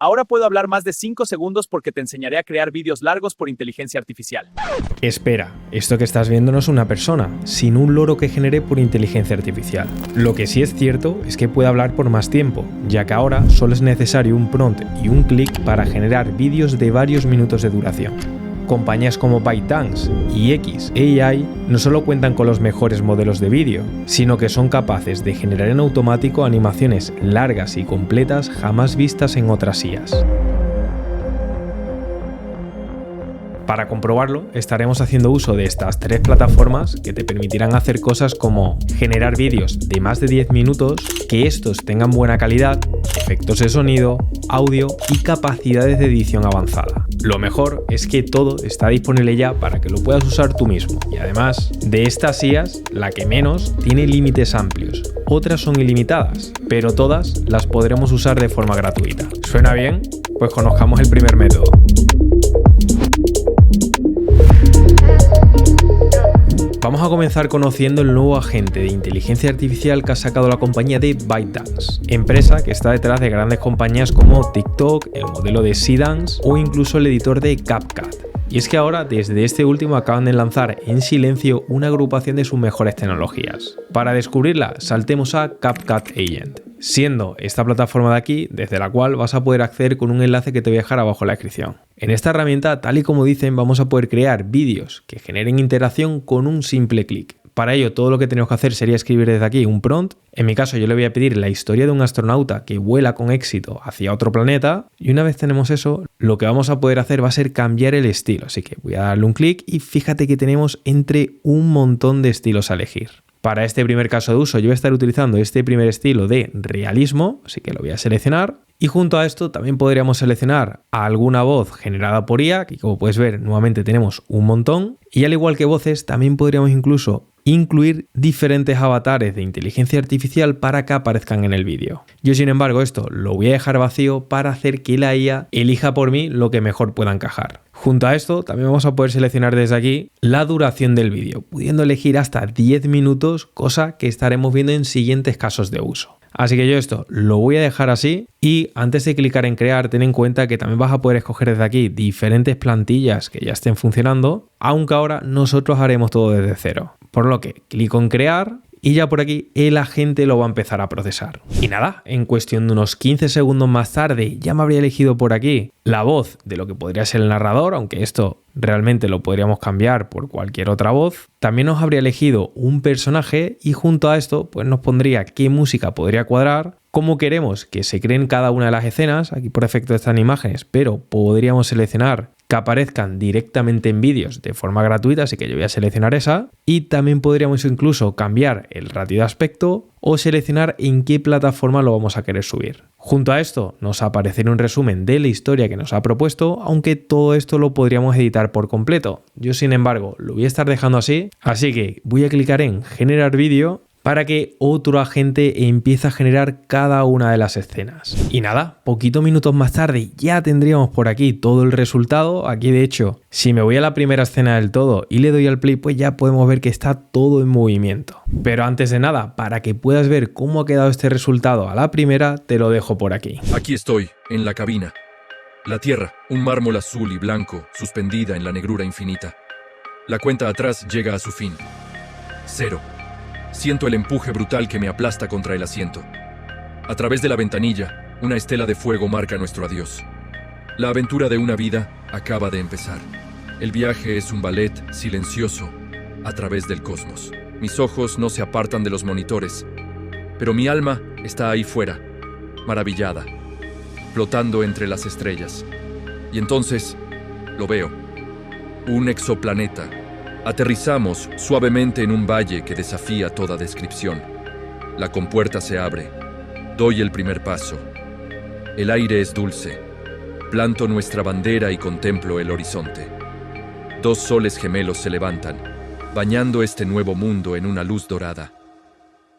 Ahora puedo hablar más de 5 segundos porque te enseñaré a crear vídeos largos por inteligencia artificial. Espera, esto que estás viendo no es una persona, sino un loro que generé por inteligencia artificial. Lo que sí es cierto es que puede hablar por más tiempo, ya que ahora solo es necesario un prompt y un clic para generar vídeos de varios minutos de duración. Compañías como ByteDance y xAI no solo cuentan con los mejores modelos de vídeo, sino que son capaces de generar en automático animaciones largas y completas jamás vistas en otras IAs. Para comprobarlo, estaremos haciendo uso de estas 3 plataformas que te permitirán hacer cosas como generar vídeos de más de 10 minutos, que estos tengan buena calidad, efectos de sonido, audio y capacidades de edición avanzada. Lo mejor es que todo está disponible ya para que lo puedas usar tú mismo. Y además, de estas IAs, la que menos tiene límites amplios. Otras son ilimitadas, pero todas las podremos usar de forma gratuita. ¿Suena bien? Pues conozcamos el primer método. Vamos a comenzar conociendo el nuevo agente de inteligencia artificial que ha sacado la compañía de ByteDance, empresa que está detrás de grandes compañías como TikTok, el modelo de Seedance o incluso el editor de CapCut. Y es que ahora, desde este último, acaban de lanzar en silencio una agrupación de sus mejores tecnologías. Para descubrirla, saltemos a CapCut Agent, siendo esta plataforma de aquí desde la cual vas a poder acceder con un enlace que te voy a dejar abajo en la descripción. En esta herramienta, tal y como dicen, vamos a poder crear vídeos que generen interacción con un simple clic. Para ello, todo lo que tenemos que hacer sería escribir desde aquí un prompt. En mi caso, yo le voy a pedir la historia de un astronauta que vuela con éxito hacia otro planeta. Y una vez tenemos eso, lo que vamos a poder hacer va a ser cambiar el estilo. Así que voy a darle un clic y fíjate que tenemos entre un montón de estilos a elegir. Para este primer caso de uso, yo voy a estar utilizando este primer estilo de realismo, así que lo voy a seleccionar. Y junto a esto también podríamos seleccionar a alguna voz generada por IA, que como puedes ver nuevamente tenemos un montón. Y al igual que voces, también podríamos incluso incluir diferentes avatares de inteligencia artificial para que aparezcan en el vídeo. Yo, sin embargo, esto lo voy a dejar vacío para hacer que la IA elija por mí lo que mejor pueda encajar. Junto a esto, también vamos a poder seleccionar desde aquí la duración del vídeo, pudiendo elegir hasta 10 minutos, cosa que estaremos viendo en siguientes casos de uso. Así que yo esto lo voy a dejar así y antes de clicar en crear, ten en cuenta que también vas a poder escoger desde aquí diferentes plantillas que ya estén funcionando, aunque ahora nosotros haremos todo desde cero. Por lo que clico en crear y ya por aquí el agente lo va a empezar a procesar. Y nada, en cuestión de unos 15 segundos más tarde ya me habría elegido por aquí la voz de lo que podría ser el narrador, aunque esto realmente lo podríamos cambiar por cualquier otra voz. También nos habría elegido un personaje y junto a esto pues nos pondría qué música podría cuadrar, cómo queremos que se creen cada una de las escenas. Aquí por defecto están imágenes, pero podríamos seleccionar que aparezcan directamente en vídeos de forma gratuita, así que yo voy a seleccionar esa. Y también podríamos incluso cambiar el ratio de aspecto o seleccionar en qué plataforma lo vamos a querer subir. Junto a esto nos aparecerá un resumen de la historia que nos ha propuesto, aunque todo esto lo podríamos editar por completo. Yo, sin embargo, lo voy a estar dejando así que voy a clicar en generar vídeo para que otro agente empiece a generar cada una de las escenas. Y nada, poquitos minutos más tarde ya tendríamos por aquí todo el resultado. Aquí de hecho, si me voy a la primera escena del todo y le doy al play, pues ya podemos ver que está todo en movimiento. Pero antes de nada, para que puedas ver cómo ha quedado este resultado a la primera, te lo dejo por aquí. Aquí estoy, en la cabina. La Tierra, un mármol azul y blanco, suspendida en la negrura infinita. La cuenta atrás llega a su fin. 0. Siento el empuje brutal que me aplasta contra el asiento. A través de la ventanilla, una estela de fuego marca nuestro adiós. La aventura de una vida acaba de empezar. El viaje es un ballet silencioso a través del cosmos. Mis ojos no se apartan de los monitores, pero mi alma está ahí fuera, maravillada, flotando entre las estrellas. Y entonces, lo veo. Un exoplaneta. Aterrizamos suavemente en un valle que desafía toda descripción. La compuerta se abre. Doy el primer paso. El aire es dulce. Planto nuestra bandera y contemplo el horizonte. 2 soles gemelos se levantan, bañando este nuevo mundo en una luz dorada.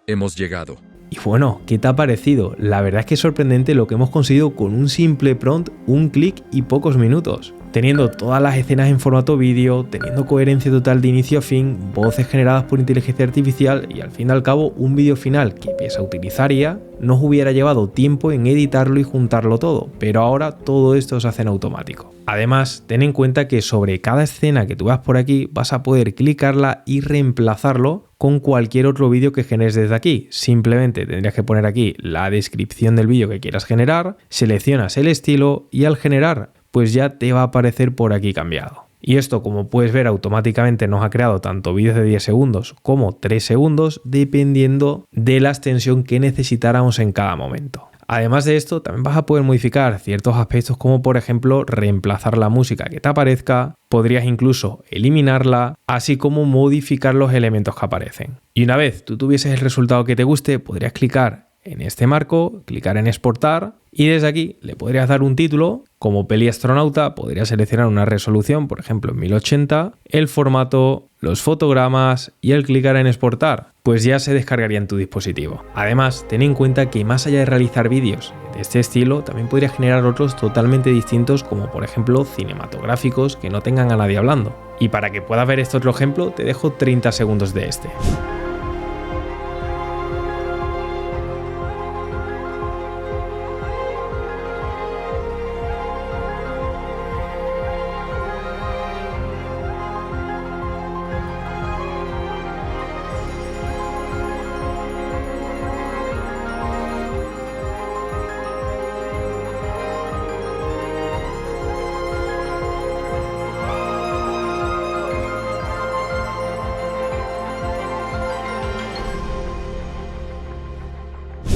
Hemos llegado. Y bueno, ¿qué te ha parecido? La verdad es que es sorprendente lo que hemos conseguido con un simple prompt, un clic y pocos minutos. teniendo todas las escenas en formato vídeo, teniendo coherencia total de inicio a fin, voces generadas por inteligencia artificial y al fin y al cabo un vídeo final que, pese a utilizar IA, nos hubiera llevado tiempo en editarlo y juntarlo todo, pero ahora todo esto se hace en automático. Además, ten en cuenta que sobre cada escena que tú veas por aquí vas a poder clicarla y reemplazarlo con cualquier otro vídeo que generes desde aquí. Simplemente tendrías que poner aquí la descripción del vídeo que quieras generar, seleccionas el estilo y al generar, pues ya te va a aparecer por aquí cambiado. Y esto, como puedes ver, automáticamente nos ha creado tanto vídeos de 10 segundos como 3 segundos, dependiendo de la extensión que necesitáramos en cada momento. Además de esto, también vas a poder modificar ciertos aspectos como por ejemplo reemplazar la música que te aparezca, podrías incluso eliminarla, así como modificar los elementos que aparecen. Y una vez tú tuvieses el resultado que te guste, podrías clicar en este marco, clicar en exportar y desde aquí le podrías dar un título. Como peli astronauta podrías seleccionar una resolución, por ejemplo en 1080, el formato, los fotogramas y al clicar en exportar, pues ya se descargaría en tu dispositivo. Además, ten en cuenta que más allá de realizar vídeos de este estilo, también podrías generar otros totalmente distintos, como por ejemplo cinematográficos que no tengan a nadie hablando. Y para que puedas ver este otro ejemplo, te dejo 30 segundos de este.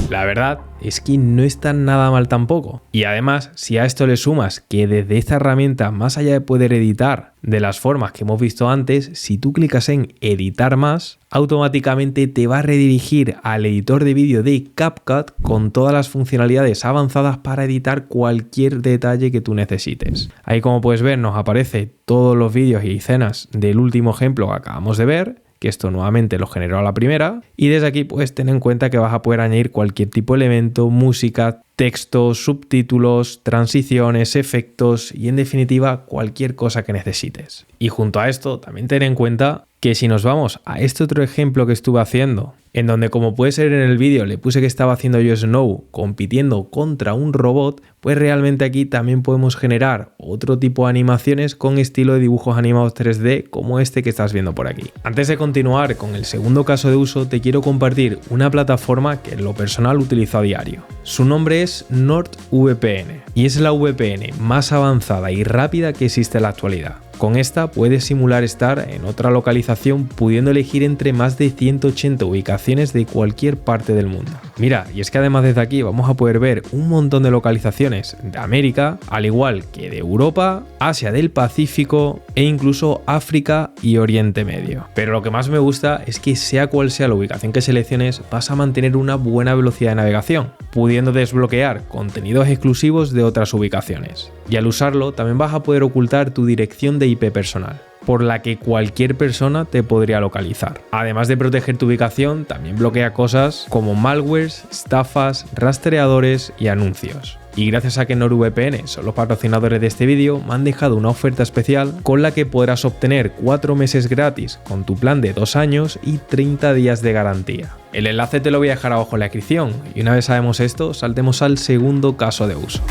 La verdad es que no está nada mal tampoco. Y además, si a esto le sumas que desde esta herramienta, más allá de poder editar de las formas que hemos visto antes, si tú clicas en editar más, automáticamente te va a redirigir al editor de vídeo de CapCut con todas las funcionalidades avanzadas para editar cualquier detalle que tú necesites. Ahí, como puedes ver, nos aparece todos los vídeos y escenas del último ejemplo que acabamos de ver, que esto nuevamente lo generó a la primera, y desde aquí pues ten en cuenta que vas a poder añadir cualquier tipo de elemento, música, textos, subtítulos, transiciones, efectos y en definitiva cualquier cosa que necesites. Y junto a esto también ten en cuenta que si nos vamos a este otro ejemplo que estuve haciendo, en donde, como puede ser en el vídeo, le puse que estaba haciendo yo Snow compitiendo contra un robot, pues realmente aquí también podemos generar otro tipo de animaciones con estilo de dibujos animados 3D como este que estás viendo por aquí. Antes de continuar con el segundo caso de uso, te quiero compartir una plataforma que en lo personal utilizo a diario. Su nombre es NordVPN y es la VPN más avanzada y rápida que existe en la actualidad. Con esta puedes simular estar en otra localización pudiendo elegir entre más de 180 ubicaciones de cualquier parte del mundo. Mira, y es que además desde aquí vamos a poder ver un montón de localizaciones de América, al igual que de Europa, Asia del Pacífico e incluso África y Oriente Medio. Pero lo que más me gusta es que sea cual sea la ubicación que selecciones, vas a mantener una buena velocidad de navegación, pudiendo desbloquear contenidos exclusivos de otras ubicaciones. Y al usarlo también vas a poder ocultar tu dirección de IP personal, por la que cualquier persona te podría localizar. Además de proteger tu ubicación, también bloquea cosas como malwares, estafas, rastreadores y anuncios. Y gracias a que NordVPN son los patrocinadores de este vídeo, me han dejado una oferta especial con la que podrás obtener 4 meses gratis con tu plan de 2 años y 30 días de garantía. El enlace te lo voy a dejar abajo en la descripción y una vez sabemos esto, saltemos al segundo caso de uso.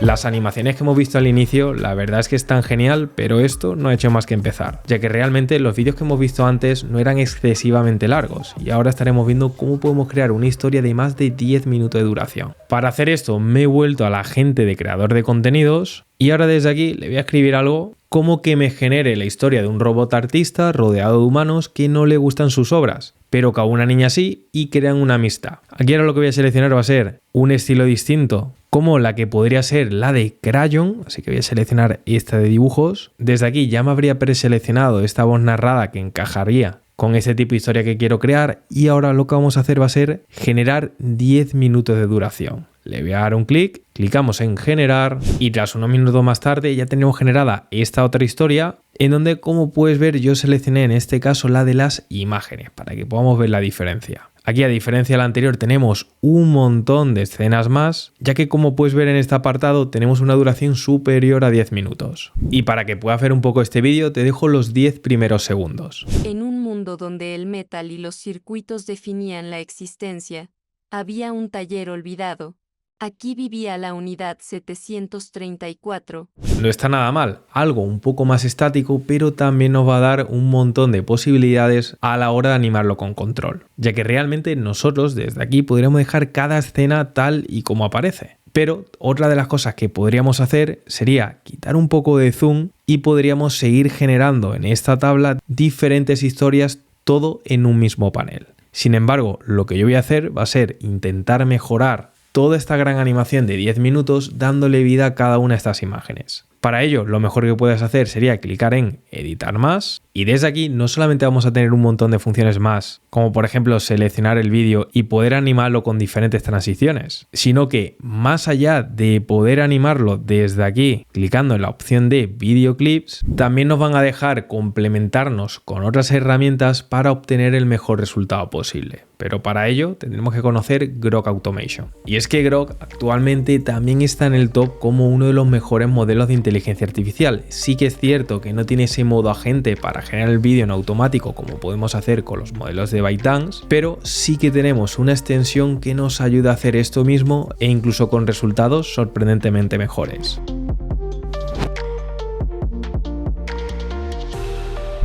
Las animaciones que hemos visto al inicio, la verdad es que están genial, pero esto no ha hecho más que empezar, ya que realmente los vídeos que hemos visto antes no eran excesivamente largos y ahora estaremos viendo cómo podemos crear una historia de más de 10 minutos de duración. Para hacer esto me he vuelto a la gente de creador de contenidos y ahora desde aquí le voy a escribir algo como que me genere la historia de un robot artista rodeado de humanos que no le gustan sus obras, pero que a una niña sí y crean una amistad. Aquí ahora lo que voy a seleccionar va a ser un estilo distinto, como la que podría ser la de Crayon, así que voy a seleccionar esta de dibujos. Desde aquí ya me habría preseleccionado esta voz narrada que encajaría con este tipo de historia que quiero crear y ahora lo que vamos a hacer va a ser generar 10 minutos de duración. Le voy a dar un clic, clicamos en generar y tras unos minutos más tarde ya tenemos generada esta otra historia en donde, como puedes ver, yo seleccioné en este caso la de las imágenes para que podamos ver la diferencia. Aquí, a diferencia de la anterior, tenemos un montón de escenas más, ya que como puedes ver en este apartado tenemos una duración superior a 10 minutos. Y para que puedas ver un poco este vídeo te dejo los 10 primeros segundos. En un mundo donde el metal y los circuitos definían la existencia, había un taller olvidado. Aquí vivía la unidad 734. No está nada mal, algo un poco más estático, pero también nos va a dar un montón de posibilidades a la hora de animarlo con control, ya que realmente nosotros desde aquí podríamos dejar cada escena tal y como aparece. Pero otra de las cosas que podríamos hacer sería quitar un poco de zoom y podríamos seguir generando en esta tabla diferentes historias, todo en un mismo panel. Sin embargo, lo que yo voy a hacer va a ser intentar mejorar toda esta gran animación de 10 minutos dándole vida a cada una de estas imágenes. Para ello, lo mejor que puedes hacer sería clicar en Editar más y desde aquí no solamente vamos a tener un montón de funciones más, como por ejemplo seleccionar el vídeo y poder animarlo con diferentes transiciones, sino que más allá de poder animarlo desde aquí, clicando en la opción de videoclips, también nos van a dejar complementarnos con otras herramientas para obtener el mejor resultado posible. Pero para ello tendremos que conocer Grok Automation. Y es que Grok actualmente también está en el top como uno de los mejores modelos de inteligencia artificial. Sí que es cierto que no tiene ese modo agente para generar el vídeo en automático como podemos hacer con los modelos de ByteDance, pero sí que tenemos una extensión que nos ayuda a hacer esto mismo e incluso con resultados sorprendentemente mejores.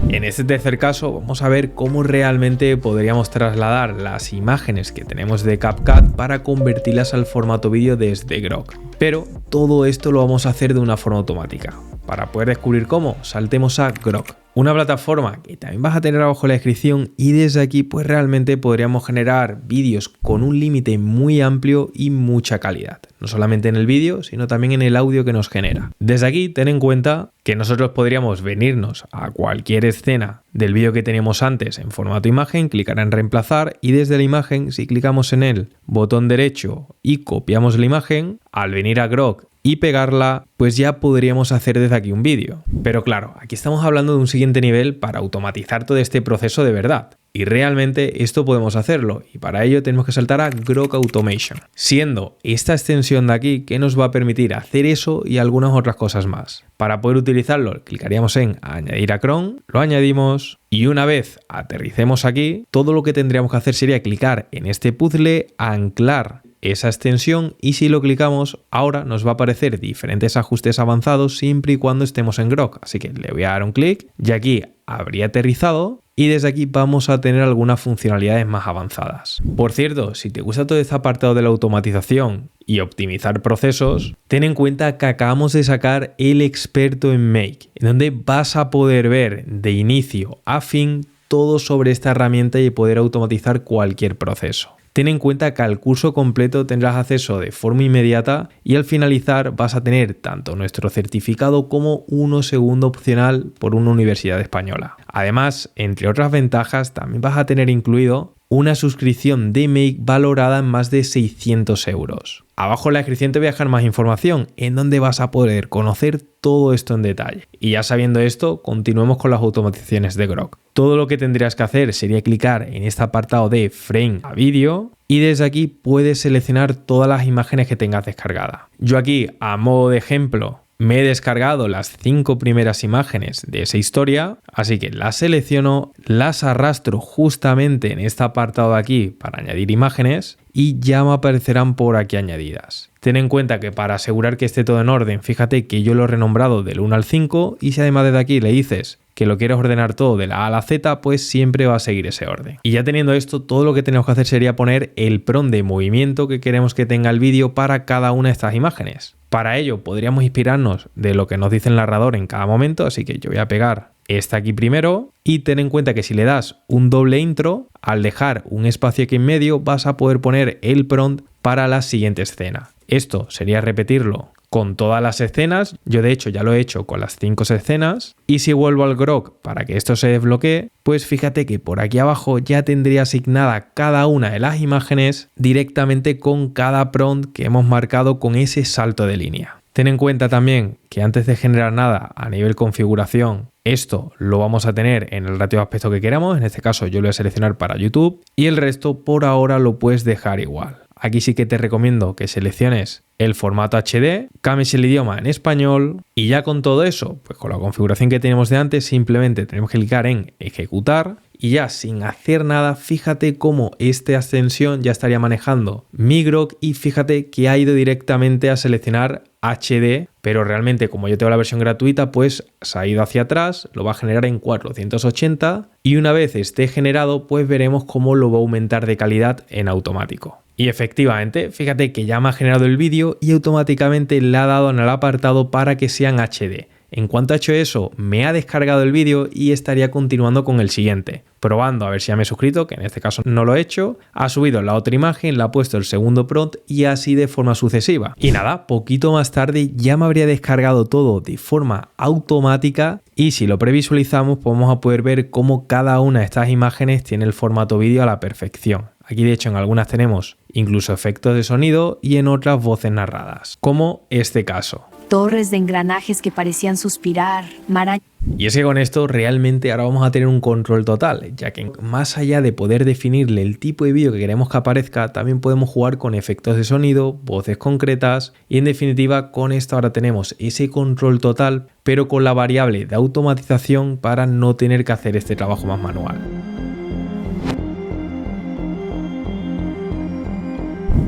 En este tercer caso vamos a ver cómo realmente podríamos trasladar las imágenes que tenemos de CapCut para convertirlas al formato vídeo desde Grok. Pero todo esto lo vamos a hacer de una forma automática. Para poder descubrir cómo, saltemos a Grok, una plataforma que también vas a tener abajo en la descripción, y desde aquí pues realmente podríamos generar vídeos con un límite muy amplio y mucha calidad. No solamente en el vídeo, sino también en el audio que nos genera. Desde aquí ten en cuenta que nosotros podríamos venirnos a cualquier escena del vídeo que teníamos antes en formato imagen, clicar en reemplazar y desde la imagen, si clicamos en el botón derecho y copiamos la imagen, al venir a Grok y pegarla, pues ya podríamos hacer desde aquí un vídeo. Pero claro, aquí estamos hablando de un siguiente nivel para automatizar todo este proceso de verdad. Y realmente esto podemos hacerlo, y para ello tenemos que saltar a Grok Automation, siendo esta extensión de aquí que nos va a permitir hacer eso y algunas otras cosas más. Para poder utilizarlo, clicaríamos en Añadir a Chrome, lo añadimos y una vez aterricemos aquí, todo lo que tendríamos que hacer sería clicar en este puzzle, anclar esa extensión y si lo clicamos ahora nos va a aparecer diferentes ajustes avanzados siempre y cuando estemos en Grok. Así que le voy a dar un clic y aquí habría aterrizado. Y desde aquí vamos a tener algunas funcionalidades más avanzadas. Por cierto, si te gusta todo este apartado de la automatización y optimizar procesos, ten en cuenta que acabamos de sacar el experto en Make, en donde vas a poder ver de inicio a fin todo sobre esta herramienta y poder automatizar cualquier proceso. Ten en cuenta que al curso completo tendrás acceso de forma inmediata y al finalizar vas a tener tanto nuestro certificado como uno segundo opcional por una universidad española. Además, entre otras ventajas, también vas a tener incluido una suscripción de Make valorada en más de 600 euros. Abajo en la descripción te voy a dejar más información en donde vas a poder conocer todo esto en detalle. Y ya sabiendo esto, continuemos con las automatizaciones de Grok. Todo lo que tendrías que hacer sería clicar en este apartado de Frame a Vídeo y desde aquí puedes seleccionar todas las imágenes que tengas descargadas. Yo aquí, a modo de ejemplo, me he descargado las 5 primeras imágenes de esa historia, así que las selecciono, las arrastro justamente en este apartado de aquí para añadir imágenes y ya me aparecerán por aquí añadidas. Ten en cuenta que para asegurar que esté todo en orden, fíjate que yo lo he renombrado del 1 al 5 y si además desde aquí le dices que lo quieres ordenar todo de la A a la Z, pues siempre va a seguir ese orden. Y ya teniendo esto, todo lo que tenemos que hacer sería poner el prompt de movimiento que queremos que tenga el vídeo para cada una de estas imágenes. Para ello podríamos inspirarnos de lo que nos dice el narrador en cada momento, así que yo voy a pegar esta aquí primero y ten en cuenta que si le das un doble intro, al dejar un espacio aquí en medio vas a poder poner el prompt para la siguiente escena. Esto sería repetirlo con todas las escenas, yo de hecho ya lo he hecho con las 5 escenas y si vuelvo al Grok para que esto se desbloquee, pues fíjate que por aquí abajo ya tendría asignada cada una de las imágenes directamente con cada prompt que hemos marcado con ese salto de línea. Ten en cuenta también que antes de generar nada a nivel configuración, Esto lo vamos a tener en el ratio de aspecto que queramos, en este caso yo lo voy a seleccionar para YouTube y el resto por ahora lo puedes dejar igual. Aquí sí que te recomiendo que selecciones el formato HD, cambies el idioma en español y ya con todo eso, pues con la configuración que tenemos de antes, simplemente tenemos que clicar en ejecutar y ya sin hacer nada, fíjate cómo esta extensión ya estaría manejando mi Grok y fíjate que ha ido directamente a seleccionar HD, pero realmente como yo tengo la versión gratuita, pues se ha ido hacia atrás, lo va a generar en 480 y una vez esté generado, pues veremos cómo lo va a aumentar de calidad en automático. Y efectivamente, fíjate que ya me ha generado el vídeo y automáticamente le ha dado en el apartado para que sean HD. En cuanto ha hecho eso, me ha descargado el vídeo y estaría continuando con el siguiente. Probando a ver si ya me he suscrito, que en este caso no lo he hecho. Ha subido la otra imagen, le ha puesto el segundo prompt y así de forma sucesiva. Y nada, poquito más tarde ya me habría descargado todo de forma automática y si lo previsualizamos pues vamos a poder ver cómo cada una de estas imágenes tiene el formato vídeo a la perfección. Aquí de hecho en algunas tenemos incluso efectos de sonido y en otras voces narradas, como este caso. Torres de engranajes que parecían suspirar, marañas. Y es que con esto realmente ahora vamos a tener un control total, ya que más allá de poder definirle el tipo de vídeo que queremos que aparezca, también podemos jugar con efectos de sonido, voces concretas y en definitiva con esto ahora tenemos ese control total, pero con la variable de automatización para no tener que hacer este trabajo más manual.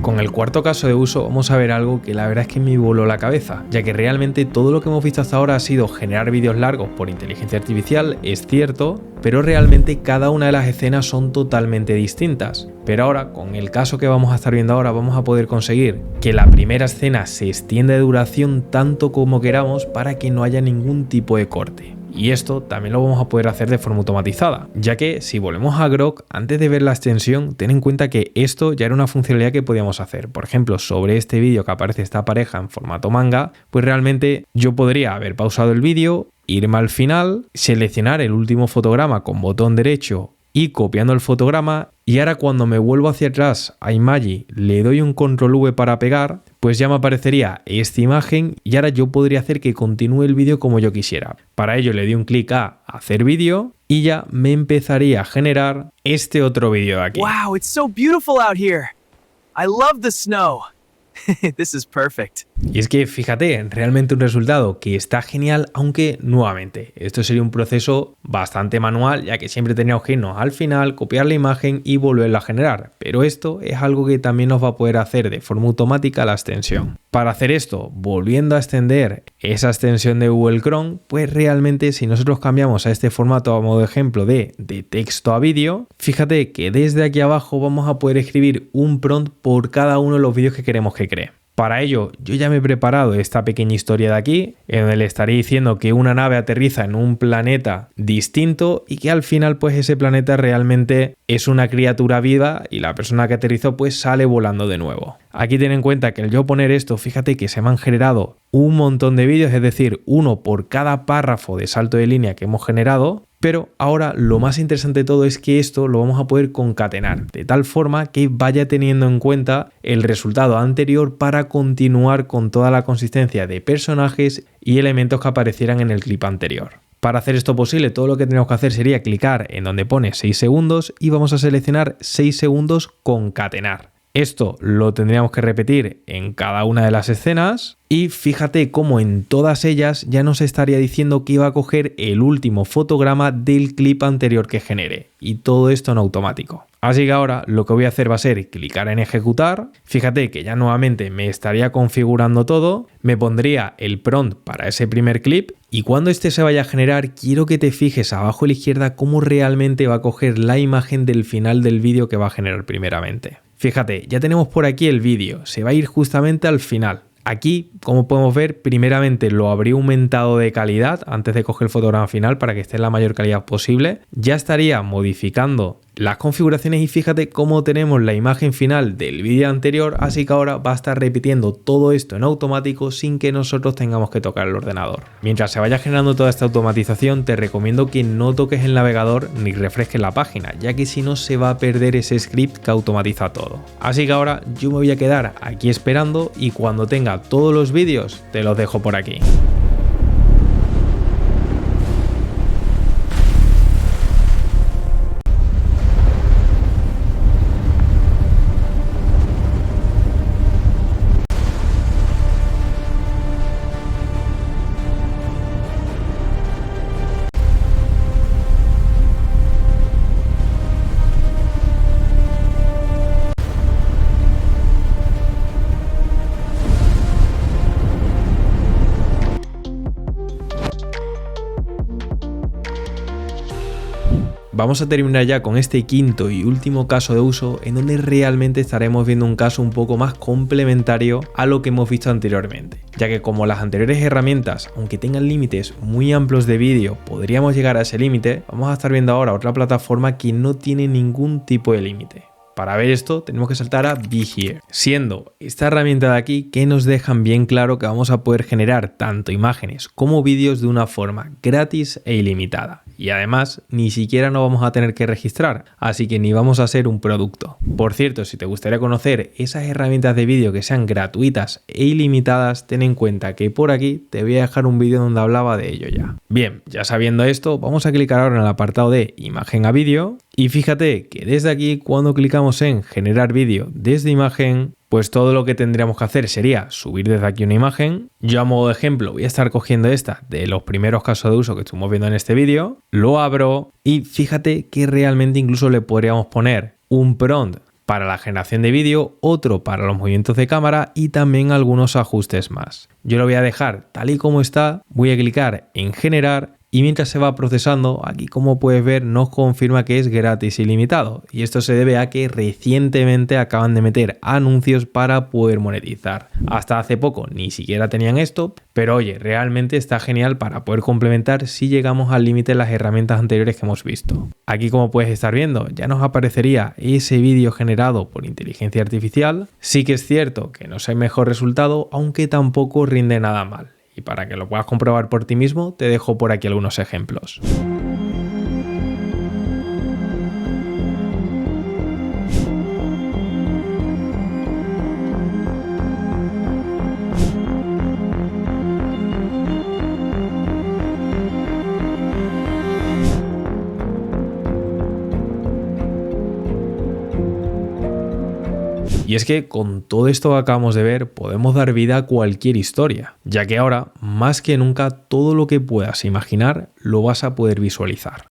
Con el cuarto caso de uso vamos a ver algo que la verdad es que me voló la cabeza, ya que realmente todo lo que hemos visto hasta ahora ha sido generar vídeos largos por inteligencia artificial, es cierto, pero realmente cada una de las escenas son totalmente distintas. Pero ahora, con el caso que vamos a estar viendo ahora, vamos a poder conseguir que la primera escena se extienda de duración tanto como queramos para que no haya ningún tipo de corte. Y esto también lo vamos a poder hacer de forma automatizada, ya que si volvemos a Grok, antes de ver la extensión, ten en cuenta que esto ya era una funcionalidad que podíamos hacer. Por ejemplo, sobre este vídeo que aparece esta pareja en formato manga, pues realmente yo podría haber pausado el vídeo, irme al final, seleccionar el último fotograma con botón derecho y copiando el fotograma, y ahora cuando me vuelvo hacia atrás a Imagy le doy un control V para pegar, pues ya me aparecería esta imagen y ahora yo podría hacer que continúe el vídeo como yo quisiera. Para ello le doy un clic a hacer vídeo y ya me empezaría a generar este otro vídeo de aquí. Wow, it's so beautiful out here. I love the snow. This is perfect. Y es que fíjate, realmente un resultado que está genial, aunque nuevamente esto sería un proceso bastante manual, ya que siempre teníamos que irnos al final, copiar la imagen y volverla a generar, pero esto es algo que también nos va a poder hacer de forma automática la extensión. Para hacer esto, volviendo a extender esa extensión de Google Chrome, pues realmente si nosotros cambiamos a este formato a modo de ejemplo de texto a vídeo, fíjate que desde aquí abajo vamos a poder escribir un prompt por cada uno de los vídeos que queremos que cree. Para ello, yo ya me he preparado esta pequeña historia de aquí, en donde le estaré diciendo que una nave aterriza en un planeta distinto y que al final pues ese planeta realmente es una criatura viva y la persona que aterrizó pues sale volando de nuevo. Aquí ten en cuenta que al yo poner esto, fíjate que se me han generado un montón de vídeos, es decir, uno por cada párrafo de salto de línea que hemos generado. Pero ahora lo más interesante de todo es que esto lo vamos a poder concatenar de tal forma que vaya teniendo en cuenta el resultado anterior para continuar con toda la consistencia de personajes y elementos que aparecieran en el clip anterior. Para hacer esto posible, todo lo que tenemos que hacer sería clicar en donde pone 6 segundos y vamos a seleccionar 6 segundos concatenar. Esto lo tendríamos que repetir en cada una de las escenas y fíjate cómo en todas ellas ya nos estaría diciendo que iba a coger el último fotograma del clip anterior que genere y todo esto en automático. Así que ahora lo que voy a hacer va a ser clicar en ejecutar, fíjate que ya nuevamente me estaría configurando todo, me pondría el prompt para ese primer clip y cuando este se vaya a generar quiero que te fijes abajo a la izquierda cómo realmente va a coger la imagen del final del vídeo que va a generar primeramente. Fíjate, ya tenemos por aquí el vídeo, se va a ir justamente al final. Aquí, como podemos ver, primeramente lo habría aumentado de calidad antes de coger el fotograma final para que esté en la mayor calidad posible. Ya estaría modificando las configuraciones y fíjate cómo tenemos la imagen final del vídeo anterior, así que ahora va a estar repitiendo todo esto en automático sin que nosotros tengamos que tocar el ordenador. Mientras se vaya generando toda esta automatización, te recomiendo que no toques el navegador ni refresques la página, ya que si no se va a perder ese script que automatiza todo. Así que ahora yo me voy a quedar aquí esperando y cuando tenga todos los vídeos te los dejo por aquí. vamos a terminar ya con este quinto y último caso de uso en donde realmente estaremos viendo un caso un poco más complementario a lo que hemos visto anteriormente, ya que como las anteriores herramientas, aunque tengan límites muy amplios de vídeo, podríamos llegar a ese límite, vamos a estar viendo ahora otra plataforma que no tiene ningún tipo de límite. Para ver esto tenemos que saltar a Be Here, siendo esta herramienta de aquí que nos dejan bien claro que vamos a poder generar tanto imágenes como vídeos de una forma gratis e ilimitada. Y además ni siquiera nos vamos a tener que registrar, así que ni vamos a ser un producto. Por cierto, si te gustaría conocer esas herramientas de vídeo que sean gratuitas e ilimitadas, ten en cuenta que por aquí te voy a dejar un vídeo donde hablaba de ello ya. Bien, ya sabiendo esto, vamos a clicar ahora en el apartado de imagen a vídeo. Y fíjate que desde aquí, cuando clicamos en generar vídeo desde imagen, pues todo lo que tendríamos que hacer sería subir desde aquí una imagen. Yo a modo de ejemplo voy a estar cogiendo esta de los primeros casos de uso que estuvimos viendo en este vídeo, lo abro y fíjate que realmente incluso le podríamos poner un prompt para la generación de vídeo, otro para los movimientos de cámara y también algunos ajustes más. Yo lo voy a dejar tal y como está, voy a clicar en generar. Y mientras se va procesando, aquí como puedes ver nos confirma que es gratis ilimitado. Y esto se debe a que recientemente acaban de meter anuncios para poder monetizar. Hasta hace poco ni siquiera tenían esto, pero oye, realmente está genial para poder complementar si llegamos al límite de las herramientas anteriores que hemos visto. Aquí como puedes estar viendo ya nos aparecería ese vídeo generado por inteligencia artificial. Sí que es cierto que no es el mejor resultado, aunque tampoco rinde nada mal. Y para que lo puedas comprobar por ti mismo, te dejo por aquí algunos ejemplos. Y es que con todo esto que acabamos de ver podemos dar vida a cualquier historia, ya que ahora, más que nunca, todo lo que puedas imaginar lo vas a poder visualizar.